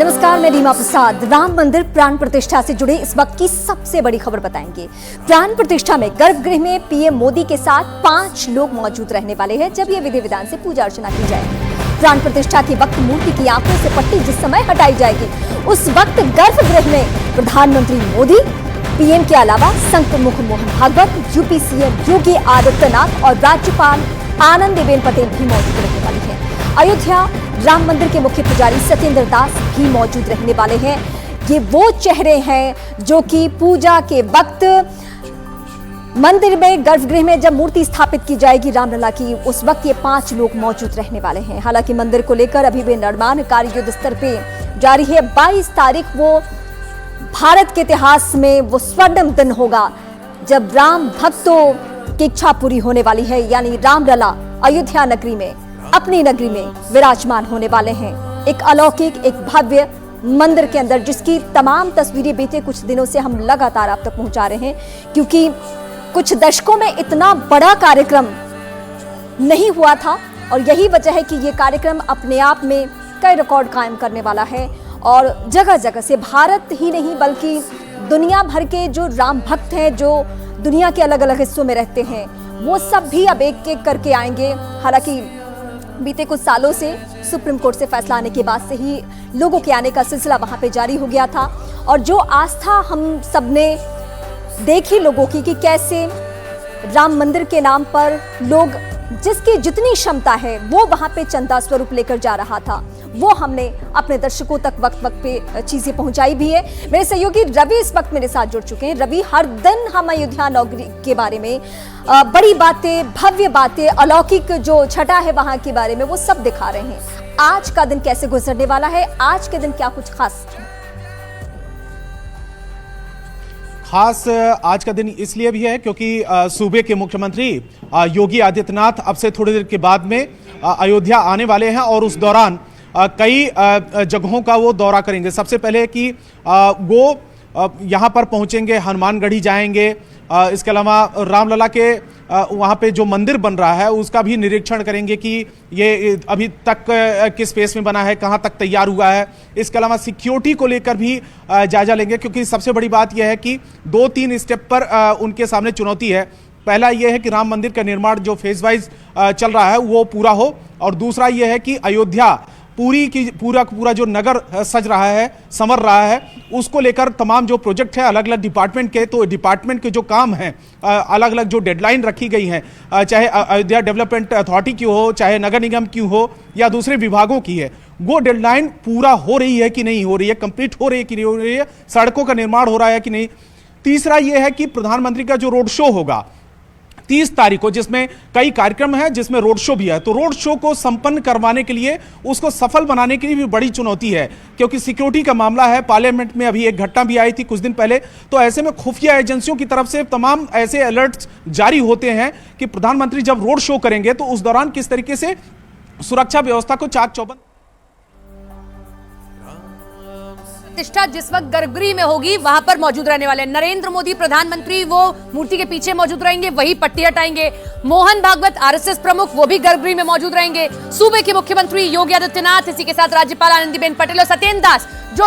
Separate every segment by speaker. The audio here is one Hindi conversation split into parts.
Speaker 1: नमस्कार, मैं रीमा प्रसाद। राम मंदिर प्राण प्रतिष्ठा से जुड़े इस वक्त की सबसे बड़ी खबर बताएंगे। प्राण प्रतिष्ठा में गर्भगृह में पीएम मोदी के साथ 5 लोग मौजूद रहने वाले हैं जब ये विधि विधान से पूजा अर्चना की जाएगी। प्राण प्रतिष्ठा के वक्त मूर्ति की आंखों से पट्टी जिस समय हटाई जाएगी, उस वक्त गर्भगृह में प्रधानमंत्री मोदी, पीएम के अलावा संघ प्रमुख मोहन भागवत, यूपी सीएम योगी आदित्यनाथ और राज्यपाल आनंदीबेन पटेल भी मौजूद रहने वाली है। अयोध्या राम मंदिर के मुख्य पुजारी सत्येंद्र दास भी मौजूद रहने वाले हैं। ये वो चेहरे हैं जो कि पूजा के वक्त मंदिर में गर्भगृह में जब मूर्ति स्थापित की जाएगी रामलला की, उस वक्त ये 5 लोग मौजूद रहने वाले हैं। हालांकि मंदिर को लेकर अभी भी निर्माण कार्य युद्ध स्तर पे जारी है। 22 तारीख वो भारत के इतिहास में वो स्वर्णिम दिन होगा जब राम भक्तों की इच्छा पूरी होने वाली है, यानी रामलला अयोध्या नगरी में, अपनी नगरी में विराजमान होने वाले हैं। एक अलौकिक, एक भव्य मंदिर के अंदर, जिसकी तमाम तस्वीरें बीते कुछ दिनों से हम लगातार आप तक पहुंचा रहे हैं, क्योंकि कुछ दशकों में इतना बड़ा कार्यक्रम नहीं हुआ था और यही वजह है कि ये कार्यक्रम अपने आप में कई रिकॉर्ड कायम करने वाला है। और जगह जगह से भारत ही नहीं बल्कि दुनिया भर के जो राम भक्त हैं, जो दुनिया के अलग अलग हिस्सों में रहते हैं, वो सब भी अब एक एक करके आएंगे। हालांकि बीते कुछ सालों से सुप्रीम कोर्ट से फैसला आने के बाद से ही लोगों के आने का सिलसिला वहां पे जारी हो गया था और जो आस्था हम सबने देखी लोगों की कि कैसे राम मंदिर के नाम पर लोग जिसकी जितनी क्षमता है वो वहां पे चंदा स्वरूप लेकर जा रहा था, वो हमने अपने दर्शकों तक वक्त वक्त पे चीजें पहुंचाई भी है। मेरे सहयोगी रवि इस वक्त मेरे साथ जुड़ चुके हैं। रवि, हर दिन हम अयोध्या नगरी के बारे में बड़ी बातें, भव्य बातें, अलौकिक जो छटा है वहां के बारे में, वो सब दिखा रहे हैं। आज का दिन कैसे गुजरने वाला है? आज के दिन क्या कुछ खास
Speaker 2: आज का दिन इसलिए भी है क्योंकि सूबे के मुख्यमंत्री योगी आदित्यनाथ अब से थोड़ी देर के बाद में अयोध्या आने वाले हैं और उस दौरान कई जगहों का वो दौरा करेंगे। सबसे पहले कि वो यहाँ पर पहुँचेंगे, हनुमानगढ़ी जाएंगे, इसके अलावा रामलला के वहाँ पे जो मंदिर बन रहा है उसका भी निरीक्षण करेंगे कि ये अभी तक किस फेस में बना है, कहाँ तक तैयार हुआ है। इसके अलावा सिक्योरिटी को लेकर भी जायजा लेंगे, क्योंकि सबसे बड़ी बात यह है कि 2-3 स्टेप पर उनके सामने चुनौती है। पहला यह है कि राम मंदिर का निर्माण जो फेज वाइज चल रहा है वो पूरा हो, और दूसरा यह है कि अयोध्या पूरा जो नगर सज रहा है, संवर रहा है, उसको लेकर तमाम जो प्रोजेक्ट है अलग अलग डिपार्टमेंट के, तो डिपार्टमेंट के जो काम हैं, अलग अलग जो डेडलाइन रखी गई हैं, चाहे अयोध्या डेवलपमेंट अथॉरिटी की हो, चाहे नगर निगम की हो या दूसरे विभागों की है, वो डेडलाइन पूरा हो रही है कि नहीं हो रही है, कंप्लीट हो रही है कि नहीं हो रही है, सड़कों का निर्माण हो रहा है कि नहीं। तीसरा यह है कि प्रधानमंत्री का जो रोड शो होगा 30 तारीख को, जिसमें कई कार्यक्रम हैं, जिसमें रोड शो भी है, तो रोड शो को संपन्न करवाने के लिए, उसको सफल बनाने के लिए भी बड़ी चुनौती है, क्योंकि सिक्योरिटी का मामला है। पार्लियामेंट में अभी एक घटना भी आई थी कुछ दिन पहले, तो ऐसे में खुफिया एजेंसियों की तरफ से तमाम ऐसे अलर्ट्स जारी होते हैं कि प्रधानमंत्री जब रोड शो करेंगे तो उस दौरान किस तरीके से सुरक्षा व्यवस्था को चाक चौबंद।
Speaker 3: प्रतिष्ठा जिस वक्त गर्भगृह में होगी वहां पर मौजूद रहने वाले नरेंद्र मोदी प्रधानमंत्री, वो मूर्ति के पीछे मौजूद रहेंगे, वही पट्टी हटाएंगे। मोहन भागवत आरएसएस प्रमुख, वो भी गर्भगृह में मौजूद रहेंगे। सूबे के मुख्यमंत्री योगी आदित्यनाथ, इसी के साथ राज्यपाल आनंदीबेन पटेल और सत्येंद्र दास, जो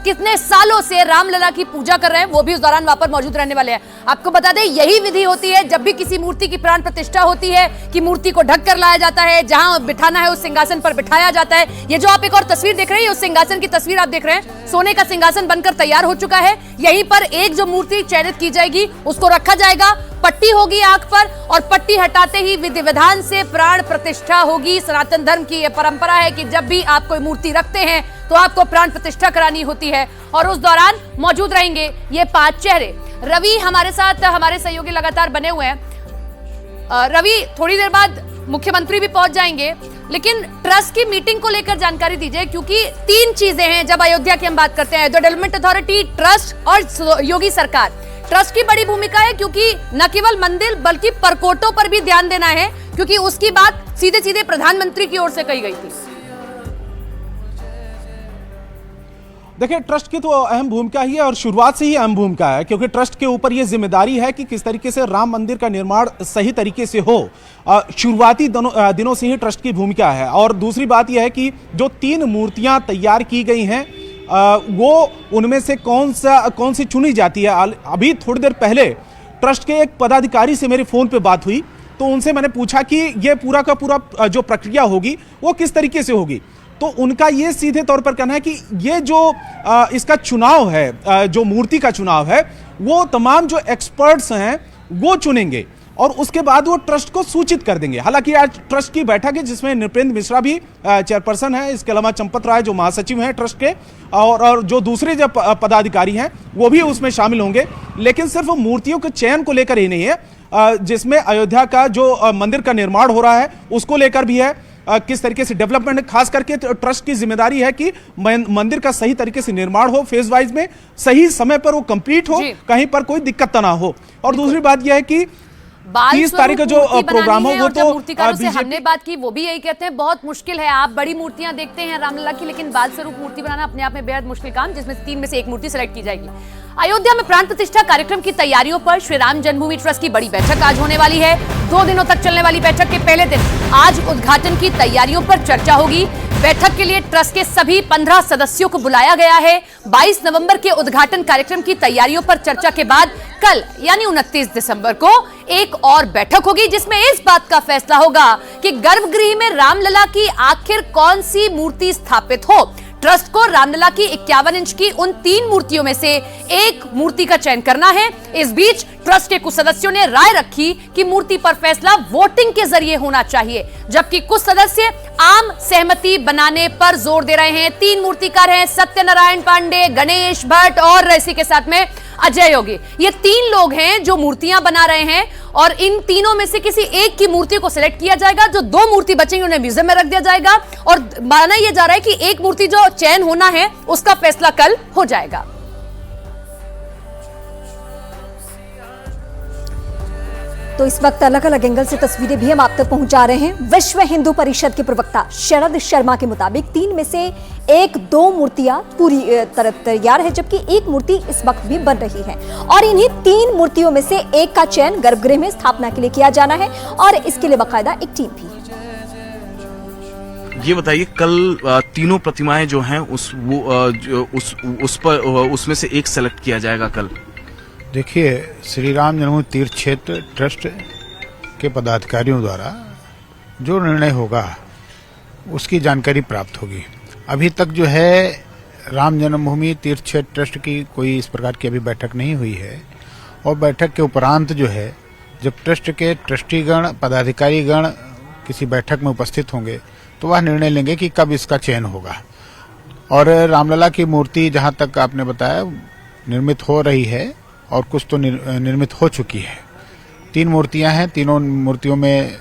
Speaker 3: कितने सालों से रामलला की पूजा कर रहे हैं, वो भी उस दौरान वहां पर मौजूद रहने वाले हैं। आपको बता दें, यही विधि होती है जब भी किसी मूर्ति की प्राण प्रतिष्ठा होती है कि मूर्ति को ढक कर लाया जाता है, जहां बिठाना है उस सिंहासन पर बिठाया जाता है। ये जो आप एक और तस्वीर देख रहे हैं, उस सिंहासन की तस्वीर आप देख रहे हैं, सोने का सिंहासन बनकर तैयार हो चुका है। यहीं पर एक जो मूर्ति चयनित की जाएगी उसको रखा जाएगा, पट्टी होगी आंख पर, और पट्टी हटाते ही विधि विधान से प्राण प्रतिष्ठा होगी। सनातन धर्म की यह परंपरा है कि जब भी आप कोई मूर्ति रखते हैं तो आपको प्राण प्रतिष्ठा करानी होती है, और उस दौरान मौजूद रहेंगे ये 5 चेहरे। रवि हमारे साथ, हमारे सहयोगी लगातार बने हुए हैं। रवि, थोड़ी देर बाद मुख्यमंत्री भी पहुंच जाएंगे, लेकिन ट्रस्ट की मीटिंग को लेकर जानकारी दीजिए, क्योंकि 3 चीजें हैं जब अयोध्या की हम बात करते हैं, डेवलपमेंट अथॉरिटी, ट्रस्ट और योगी सरकार। ट्रस्ट की बड़ी भूमिका है, क्योंकि न केवल मंदिर बल्कि परकोटों पर भी ध्यान देना है, क्योंकि उसकी बात सीधे सीधे प्रधानमंत्री की ओर से कही गई थी।
Speaker 2: देखिए, ट्रस्ट की तो अहम भूमिका ही है और शुरुआत से ही अहम भूमिका है, क्योंकि ट्रस्ट के ऊपर यह जिम्मेदारी है कि किस तरीके से राम मंदिर का निर्माण सही तरीके से हो। शुरुआती दिनों से ही ट्रस्ट की भूमिका है। और दूसरी बात यह है कि जो 3 मूर्तियां तैयार की गई हैं वो उनमें से कौन सी चुनी जाती है। अभी थोड़ी देर पहले ट्रस्ट के एक पदाधिकारी से मेरी फोन पे बात हुई, तो उनसे मैंने पूछा कि ये पूरा का पूरा जो प्रक्रिया होगी वो किस तरीके से होगी। तो उनका ये सीधे तौर पर कहना है कि ये जो इसका चुनाव है, जो मूर्ति का चुनाव है, वो तमाम जो एक्सपर्ट्स हैं वो चुनेंगे और उसके बाद वो ट्रस्ट को सूचित कर देंगे। हालांकि आज ट्रस्ट की बैठक है जिसमें नृपेंद्र मिश्रा भी चेयरपर्सन है, इसके अलावा चंपत राय जो महासचिव हैं ट्रस्ट के, और जो दूसरे जो पदाधिकारी हैं वो भी उसमें शामिल होंगे। लेकिन सिर्फ मूर्तियों के चयन को लेकर ही नहीं है, जिसमें अयोध्या का जो मंदिर का निर्माण हो रहा है उसको लेकर भी है, किस तरीके से डेवलपमेंट, खास करके ट्रस्ट की जिम्मेदारी है कि मंदिर का सही तरीके से निर्माण हो, फेज वाइज में सही समय पर वो कंप्लीट हो, कहीं पर कोई दिक्कत ना हो। और दूसरी बात यह है कि 30 तारीख का जो प्रोग्राम हो वो तो
Speaker 3: मूर्तिकारों से हमने बात की, वो भी यही कहते हैं बहुत मुश्किल है। आप बड़ी मूर्तियां देखते हैं रामलला की, लेकिन बाल स्वरूप मूर्ति बनाना अपने आप में बेहद मुश्किल काम, जिसमें 3 में से एक मूर्ति सेलेक्ट की जाएगी। अयोध्या में प्राण प्रतिष्ठा कार्यक्रम की तैयारियों पर श्री राम जन्मभूमि ट्रस्ट की बड़ी बैठक आज होने वाली है। 2 दिनों तक चलने वाली बैठक के पहले दिन आज उद्घाटन की तैयारियों पर चर्चा होगी। बैठक के लिए ट्रस्ट के सभी 15 सदस्यों को बुलाया गया है। 22 नवंबर के उद्घाटन कार्यक्रम की तैयारियों पर चर्चा के बाद कल यानी 29 दिसंबर को एक और बैठक होगी, जिसमें इस बात का फैसला होगा कि गर्भगृह में रामलला की आखिर कौन सी मूर्ति स्थापित हो। ट्रस्ट को रामलला की 51 इंच की उन 3 मूर्तियों में से एक मूर्ति का चयन करना है। इस बीच ट्रस्ट के कुछ सदस्यों ने राय रखी कि मूर्ति पर फैसला वोटिंग के जरिए होना चाहिए, जबकि कुछ सदस्य आम सहमति बनाने पर जोर दे रहे हैं। 3 मूर्तिकार हैं, सत्यनारायण पांडे, गणेश भट्ट और इसी के साथ में अजय योगी। ये 3 लोग हैं जो मूर्तियां बना रहे हैं और इन तीनों में से किसी एक की मूर्ति को सिलेक्ट किया जाएगा। जो 2 मूर्ति बचेंगे उन्हें म्यूजियम में रख दिया जाएगा और माना यह जा रहा है कि एक मूर्ति जो चयन होना है उसका फैसला कल हो जाएगा।
Speaker 1: तो इस वक्त अलग अलग एंगल से तस्वीरें भी हम आप तक पहुंचा रहे हैं। विश्व हिंदू परिषद के प्रवक्ता शरद शर्मा के मुताबिक 3 में से 1-2 मूर्तियां पूरी तरह तैयार है, जबकि एक मूर्ति इस वक्त भी बन रही है और इन्हीं 3 मूर्तियों में से एक का चयन गर्भगृह में स्थापना के लिए किया जाना है और इसके लिए बाकायदा एक टीम भी।
Speaker 4: ये बताइए, कल तीनों प्रतिमाएं जो हैं उसमें से एक सेलेक्ट किया जाएगा कल।
Speaker 5: देखिए, श्री राम जन्मभूमि तीर्थ क्षेत्र ट्रस्ट के पदाधिकारियों द्वारा जो निर्णय होगा उसकी जानकारी प्राप्त होगी। अभी तक जो है राम जन्मभूमि तीर्थ क्षेत्र ट्रस्ट की कोई इस प्रकार की अभी बैठक नहीं हुई है और बैठक के उपरांत जो है जब ट्रस्ट के ट्रस्टीगण पदाधिकारीगण किसी बैठक में उपस्थित होंगे तो वह निर्णय लेंगे कि कब इसका चयन होगा। और रामलला की मूर्ति जहां तक आपने बताया निर्मित हो रही है और कुछ तो निर्मित हो चुकी है। 3 मूर्तियां हैं, तीनों मूर्तियों में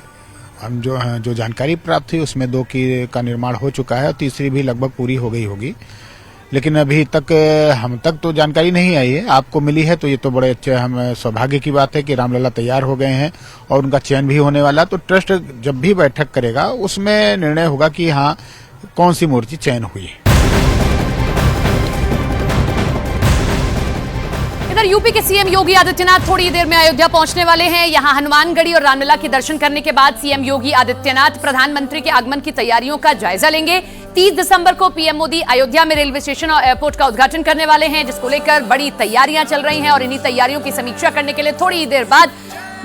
Speaker 5: हम जो जानकारी प्राप्त हुई उसमें 2 का निर्माण हो चुका है और तीसरी भी लगभग पूरी हो गई होगी, लेकिन अभी तक हम तक तो जानकारी नहीं आई है। आपको मिली है तो ये तो बड़े अच्छे हम सौभाग्य की बात है कि रामलला तैयार हो गए हैं और उनका चयन भी होने वाला। तो ट्रस्ट जब भी बैठक करेगा उसमें निर्णय होगा कि हाँ कौन सी मूर्ति चयन हुई है।
Speaker 3: इधर यूपी के सीएम योगी आदित्यनाथ थोड़ी देर में अयोध्या पहुंचने वाले हैं। यहां हनुमानगढ़ी और रामलला के दर्शन करने के बाद सीएम योगी आदित्यनाथ प्रधानमंत्री के आगमन की तैयारियों का जायजा लेंगे। 30 दिसंबर को पीएम मोदी अयोध्या में रेलवे स्टेशन और एयरपोर्ट का उद्घाटन करने वाले हैं, जिसको लेकर बड़ी तैयारियां चल रही हैं और इन्हीं तैयारियों की समीक्षा करने के लिए थोड़ी देर बाद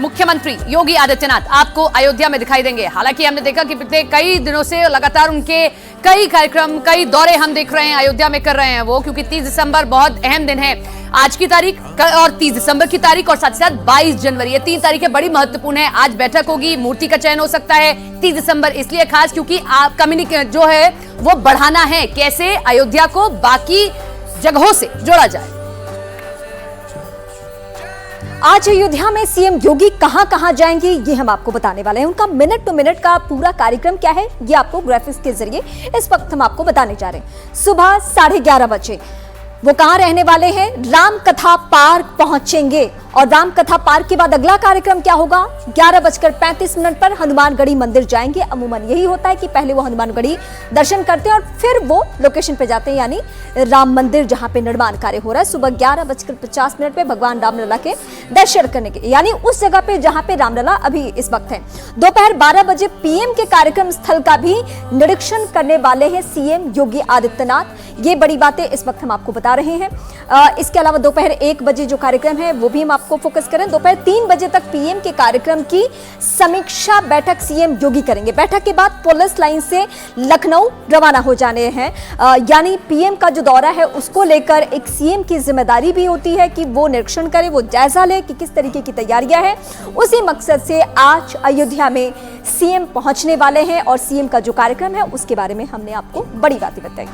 Speaker 3: मुख्यमंत्री योगी आदित्यनाथ आपको अयोध्या में दिखाई देंगे। हालांकि हमने देखा कि पिछले कई दिनों से लगातार उनके कई कार्यक्रम, कई दौरे हम देख रहे हैं अयोध्या में कर रहे हैं वो, क्योंकि 30 दिसंबर बहुत अहम दिन है। आज की तारीख और 30 दिसंबर की तारीख और साथ ही साथ 22 जनवरी, ये 3 तारीखें बड़ी महत्वपूर्ण है। आज बैठक होगी, मूर्ति का चयन हो सकता है। 30 दिसंबर इसलिए खास क्योंकि आप कम्युनिकेट जो है वो बढ़ाना है, कैसे अयोध्या को बाकी जगहों से जोड़ा जाए।
Speaker 1: आज अयोध्या में सीएम योगी कहां जाएंगे ये हम आपको बताने वाले हैं। उनका मिनट टू मिनट का पूरा कार्यक्रम क्या है ये आपको ग्राफिक्स के जरिए इस वक्त हम आपको बताने जा रहे हैं। सुबह 11:30 बजे वो कहां रहने वाले हैं, राम कथा पार्क पहुंचेंगे और राम कथा पार्क के बाद अगला कार्यक्रम क्या होगा? 11:35 पर हनुमानगढ़ी मंदिर जाएंगे। अमूमन यही होता है कि पहले वो हनुमानगढ़ी दर्शन करते हैं और फिर वो लोकेशन पे जाते हैं, यानी राम मंदिर जहां पे निर्माण कार्य हो रहा है। सुबह 11:50 पे भगवान रामलला के दर्शन करने के, यानी उस जगह पे जहां पे रामलला अभी इस वक्त है। दोपहर 12 बजे पीएम के कार्यक्रम स्थल का भी निरीक्षण करने वाले हैं सीएम योगी आदित्यनाथ। ये बड़ी बातें इस वक्त हम आपको बता रहे हैं। इसके अलावा दोपहर 1 बजे जो कार्यक्रम है वो भी हम आपको फोकस करें। दोपहर 3 बजे तक पीएम के कार्यक्रम की समीक्षा बैठक सीएम योगी करेंगे। बैठक के बाद पुलिस लाइन से लखनऊ रवाना हो जाने हैं। यानी पीएम का जो दौरा है उसको लेकर एक सीएम की जिम्मेदारी भी होती है कि वो निरीक्षण करे, वो जायजा ले कि किस तरीके की तैयारियां हैं। उसी मकसद से आज अयोध्या में सीएम पहुंचने वाले हैं और सीएम का जो कार्यक्रम है उसके बारे में हमने आपको बड़ी बातें बताई।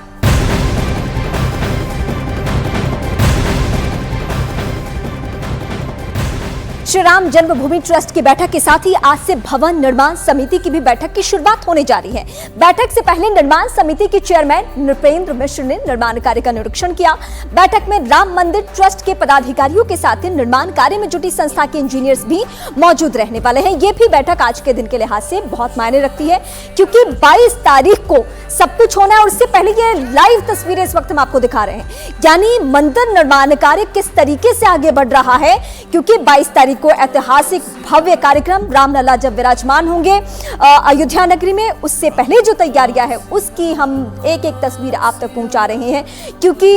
Speaker 1: श्री राम जन्मभूमि ट्रस्ट की बैठक के साथ ही आज से भवन निर्माण समिति की भी बैठक की शुरुआत होने जा रही है। बैठक से पहले निर्माण समिति के चेयरमैन नृपेंद्र मिश्र ने निर्माण कार्य का निरीक्षण किया। बैठक में राम मंदिर ट्रस्ट के पदाधिकारियों के साथ ही निर्माण कार्य में जुटी संस्था के इंजीनियर्स भी मौजूद रहने वाले हैं। ये भी बैठक आज के दिन के लिहाज से बहुत मायने रखती है, क्योंकि 22 तारीख को सब कुछ होना है और उससे पहले ये लाइव तस्वीरें इस वक्त हम आपको दिखा रहे हैं, यानी मंदिर निर्माण कार्य किस तरीके से आगे बढ़ रहा है। क्योंकि 22 तारीख को ऐतिहासिक भव्य कार्यक्रम रामलला जब विराजमान होंगे अयोध्या नगरी में, उससे पहले जो तैयारियां है उसकी हम एक एक तस्वीर आप तक पहुंचा रहे हैं। क्योंकि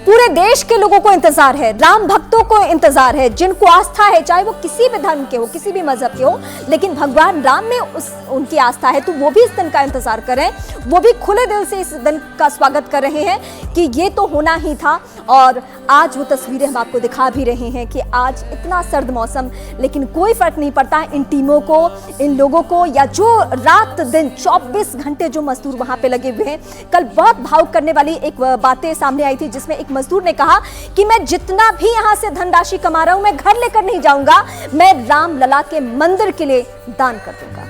Speaker 1: पूरे देश के लोगों को इंतजार है, राम भक्तों को इंतजार है, जिनको आस्था है, चाहे वो किसी भी धर्म के हो, किसी भी मजहब के हो, लेकिन भगवान राम में उनकी आस्था है, तो वो भी इस दिन का इंतजार कर रहे हैं। वो भी खुले दिल से इस दिन का स्वागत कर रहे हैं कि ये तो होना ही था। और आज वो तस्वीरें हम आपको दिखा भी रहे हैं कि आज इतना सर्द मौसम, लेकिन कोई फर्क नहीं पड़ता इन टीमों को, इन लोगों को, या जो रात दिन 24 घंटे जो मजदूर वहां पे लगे हुए हैं। कल बहुत भावुक करने वाली एक बातें सामने आई थी, जिसमें एक मजदूर ने कहा कि मैं जितना भी यहां से धनराशि कमा रहा हूं, मैं घर लेकर नहीं जाऊंगा, मैं रामलला के मंदिर के लिए दान कर दूंगा।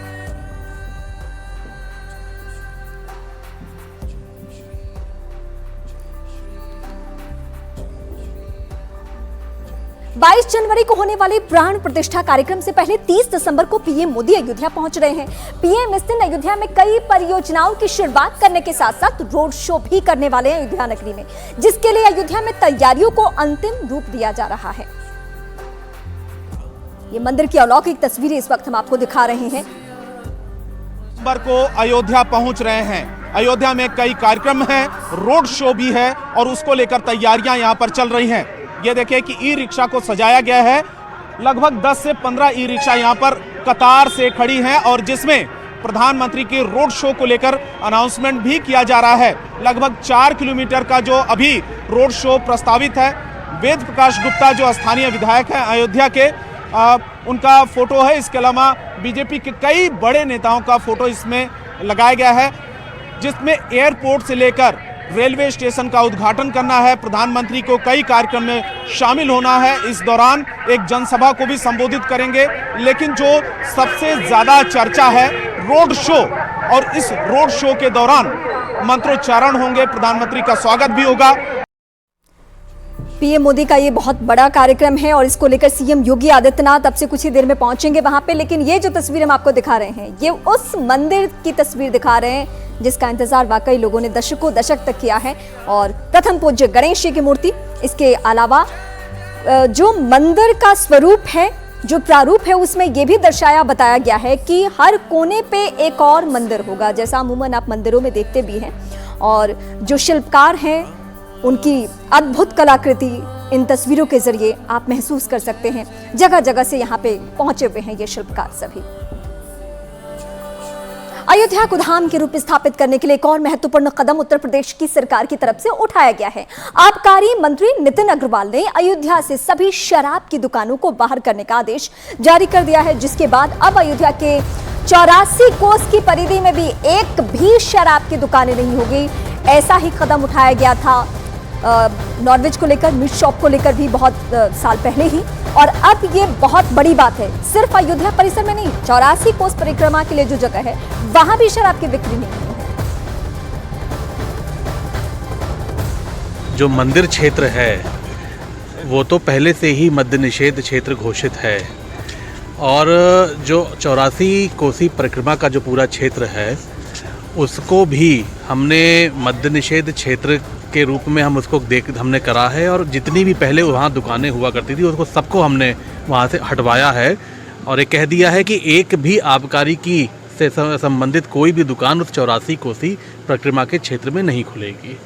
Speaker 1: बाईस जनवरी को होने वाले प्राण प्रतिष्ठा कार्यक्रम से पहले 30 दिसंबर को पीएम मोदी अयोध्या पहुंच रहे हैं। पीएम इस दिन अयोध्या में कई परियोजनाओं की शुरुआत करने के साथ साथ रोड शो भी करने वाले हैं अयोध्या नगरी में, जिसके लिए अयोध्या में तैयारियों को अंतिम रूप दिया जा रहा है। ये मंदिर की अलौकिक तस्वीरें इस वक्त हम आपको दिखा रहे हैं।
Speaker 2: दिसंबर को अयोध्या पहुंच रहे हैं। अयोध्या में कई कार्यक्रम हैं, रोड शो भी है और उसको लेकर तैयारियां यहां पर चल रही हैं। ये देखिए कि ई रिक्शा को सजाया गया है। लगभग 10 से 15 ई रिक्शा यहाँ पर कतार से खड़ी हैं और जिसमें प्रधानमंत्री के रोड शो को लेकर अनाउंसमेंट भी किया जा रहा है। लगभग 4 किलोमीटर का जो अभी रोड शो प्रस्तावित है। वेद प्रकाश गुप्ता जो स्थानीय विधायक हैं अयोध्या के, उनका फोटो है। इसके अलावा बीजेपी के कई बड़े नेताओं का फोटो इसमें लगाया गया है, जिसमें एयरपोर्ट से लेकर रेलवे स्टेशन का उद्घाटन करना है। प्रधानमंत्री को कई कार्यक्रम में शामिल होना है। इस दौरान एक जनसभा को भी संबोधित करेंगे। लेकिन जो सबसे ज्यादा चर्चा है रोड शो, और इस रोड शो के दौरान मंत्रोच्चारण होंगे, प्रधानमंत्री का स्वागत भी होगा।
Speaker 1: पीएम मोदी का ये बहुत बड़ा कार्यक्रम है और इसको लेकर सीएम योगी आदित्यनाथ अब से कुछ ही देर में पहुंचेंगे वहां पे। लेकिन ये जो तस्वीर हम आपको दिखा रहे हैं, ये उस मंदिर की तस्वीर दिखा रहे हैं जिसका इंतजार वाकई लोगों ने दशकों दशक तक किया है। और प्रथम पूज्य गणेश जी की मूर्ति, इसके अलावा जो मंदिर का स्वरूप है, जो प्रारूप है, उसमें यह भी दर्शाया बताया गया है कि हर कोने पे एक और मंदिर होगा, जैसा अमूमन आप मंदिरों में देखते भी हैं। और जो शिल्पकार हैं उनकी अद्भुत कलाकृति इन तस्वीरों के जरिए आप महसूस कर सकते हैं। जगह जगह से यहाँ पे पहुंचे हुए हैं ये शिल्पकार सभी। अयोध्या को धाम के रूप में स्थापित करने के लिए एक और महत्वपूर्ण कदम उत्तर प्रदेश की सरकार की तरफ से उठाया गया है। आबकारी मंत्री नितिन अग्रवाल ने अयोध्या से सभी शराब की दुकानों को बाहर करने का आदेश जारी कर दिया है, जिसके बाद अब अयोध्या के 84 कोस की परिधि में भी एक भी शराब की दुकानें नहीं होगी। ऐसा ही कदम उठाया गया था नॉनवेज को लेकर, मीट शॉप को लेकर भी बहुत साल पहले ही। और अब ये बहुत बड़ी बात है, सिर्फ अयोध्या परिसर में नहीं, 84 कोस परिक्रमा के लिए जो जगह है वहां भी शराब की बिक्री नहीं है।
Speaker 6: जो मंदिर क्षेत्र है वो तो पहले से ही मद्य निषेध क्षेत्र घोषित है और जो 84 कोसी परिक्रमा का जो पूरा क्षेत्र है उसको भी हमने मद्य निषेध क्षेत्र के रूप में हम उसको हमने करा है और जितनी भी पहले वहाँ दुकानें हुआ करती थी उसको सबको हमने वहाँ से हटवाया है और ये कह दिया है कि एक भी आबकारी की से संबंधित कोई भी दुकान उस 84 कोसी परिक्रमा के क्षेत्र में नहीं खुलेगी।